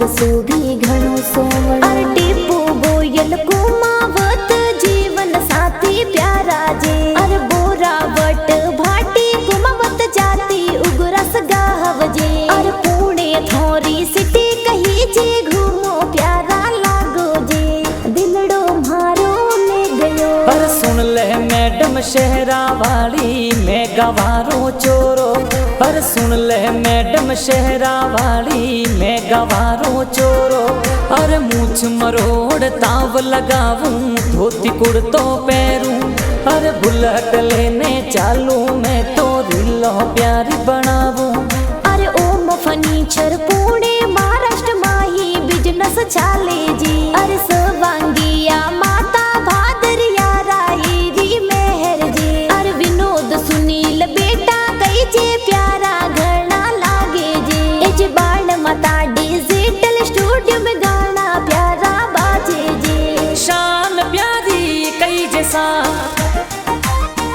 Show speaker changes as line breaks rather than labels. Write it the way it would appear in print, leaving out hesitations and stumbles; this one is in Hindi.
सूभी घणो सोवण अरे टीपू गोयल कुमावत जीवन साथी प्यारा जे अरे बोरा वट भाटी कुमावत जाती उगरस गाहव जे अरे पुणे थोरी सिटी कही जे घूमो प्यारा लागो जे दिलड़ो मारो ले गयो।
पर सुन ले मैडम शहरा वाली मैं गवारो चोरो। पर सुन ले मैडम शहरा वाली मैं गवारो चोरो। अरे मूछ मरोड़ ताव लगाऊं धोती कुर्तो पहरूं। अरे बुलेट लेने चालू मैं तो रिलो प्यारी बनाऊं।
अरे ओम फर्नीचर पुणे महाराष्ट्र माही बिजनेस चाले